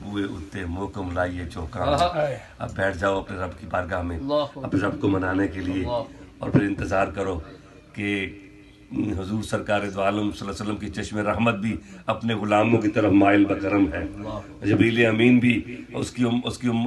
बुए उत्ते मोकम लाइए चौकान। अब बैठ जाओ अपने रब की बारगाह में, अपने रब को मनाने के लिए, और फिर इंतज़ार करो कि हुजूर सरकार दो आलम सल्लल्लाहु अलैहि वसल्लम की चश्मे रहमत भी अपने गुलामों की तरफ माइल बकरम है। जबरील अमीन भी उसकी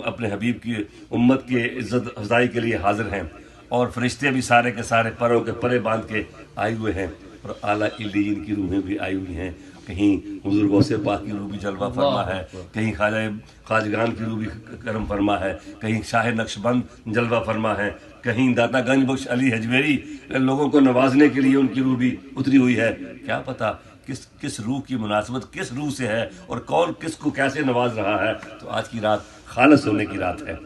अपने हबीब की उम्मत के इज़्ज़त अफ़ज़ाई के लिए हाजिर हैं, और फरिश्ते भी सारे के सारे परों के परे बांध के आए हुए हैं, और आला इल्लीन की रूहें भी आई हुई हैं। कहीं हुजूर गौसे पाक की रूह भी जलवा फरमा है, कहीं ख्वाजगान की रूह भी करम फरमा है, कहीं शाह नक्शबंद जलवा फरमा है, कहीं दाता गंज बख्श अली हजवेरी लोगों को नवाजने के लिए उनकी रूह भी उतरी हुई है। क्या पता किस रूह की मुनासबत किस रूह से है और कौन किसको कैसे नवाज रहा है। तो आज की रात खालस होने की रात है,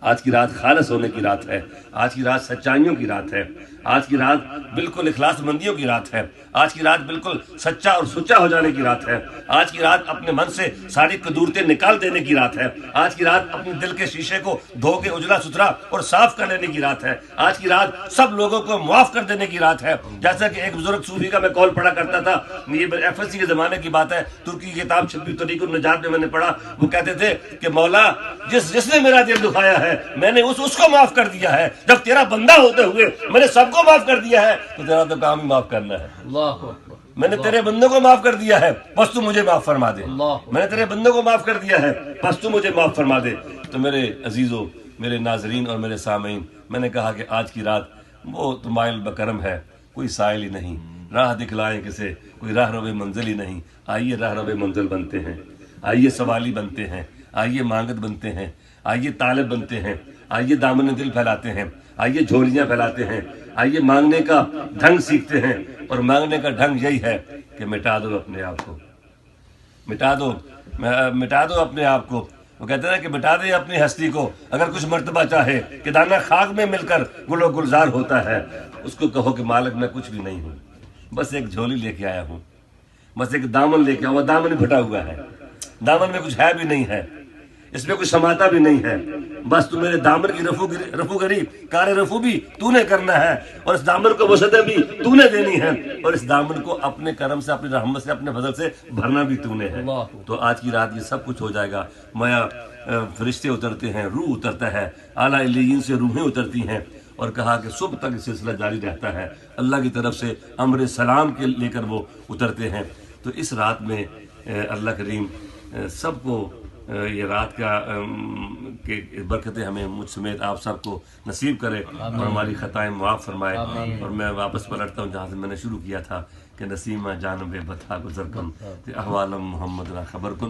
आज की रात खालस होने की रात है, आज की रात सच्चाइयों की रात है, आज की रात बिल्कुल इखलासमंदियों की रात है, आज की रात बिल्कुल सच्चा और सुच्चा हो जाने की रात है, आज की रात अपने मन से सारी कदूरतें निकाल देने की रात है, आज की रात अपने दिल के शीशे को धो के उजला सुथरा और साफ कर लेने की रात है, आज की रात सब लोगों को मुआफ कर देने की रात है। जैसा कि एक बुजुर्ग सूफी का मैं कॉल पढ़ा करता था, ये FSC के ज़माने की बात है, तुर्की की किताब छपी तरीक़ुन नजात में मैंने पढ़ा, वो कहते थे कि मौला जिसने मेरा दिल दुखाया है मैंने उसको माफ कर दिया है, जब तेरा बंदा होते हुए मैंने सबको माफ कर दिया है तो तेरा तो काम ही माफ करना है। मैंने तेरे बंदों को माफ कर दिया है, बस तू मुझे माफ फरमा दे। मैंने तेरे बंदों को माफ कर दिया है, बस तू मुझे माफ फरमा दे। तो मेरे अजीजों, मेरे नाजरीन और मेरे सामीन, मैंने कहा कि आज की रात वो तो माइल बकरम है, कोई साइल ही नहीं, राह दिखलाए किसे, कोई राह रवे मंजिल ही नहीं। आइए राह रवे मंजिल बनते हैं, आइए सवाली बनते हैं, आइए मांगत बनते हैं, आइए तालिब बनते हैं, आइए दामन दिल फैलाते हैं, आइए झोलियां फैलाते हैं, आइए मांगने का ढंग सीखते हैं। और मांगने का ढंग यही है कि मिटा दो अपने आप को, मिटा दो अपने आप को। वो कहते हैं कि मिटा दे अपनी हस्ती को, अगर कुछ मर्तबा चाहे कि दाना खाक में मिलकर गुलो गुलजार होता है, उसको कहो कि मालिक मैं कुछ भी नहीं हूँ, बस एक झोली लेके आया हूँ, बस एक दामन लेके आया, दामन फटा हुआ है, दामन में कुछ है भी नहीं है, इसमें कुछ समाता भी नहीं है, बस तू मेरे दामन की रफूगरी कार रफू भी तूने करना है, और इस दामन को वसअतें भी तूने देनी है, और इस दामन को अपने करम से, अपनी रहमत से, अपने फजल से भरना भी तूने है। तो आज की रात ये सब कुछ हो जाएगा। माया फरिश्ते उतरते हैं, रूह उतरता है, आला इल्लीयीन से रूहें उतरती हैं, और कहा कि सुबह तक ये सिलसिला जारी रहता है। अल्लाह की तरफ से अम्र सलाम के लेकर वो उतरते हैं। तो इस रात में अल्लाह करीम सबको ये रात का के बरकतें हमें मुझ समेत आप सबको नसीब करे, और हमारी खताएं मुआफ़ फरमाए। और मैं वापस पलटता हूँ जहाँ से मैंने शुरू किया था कि नसीमा जानब बता गुजर कम अहवालम मोहम्मद ना खबर कुन।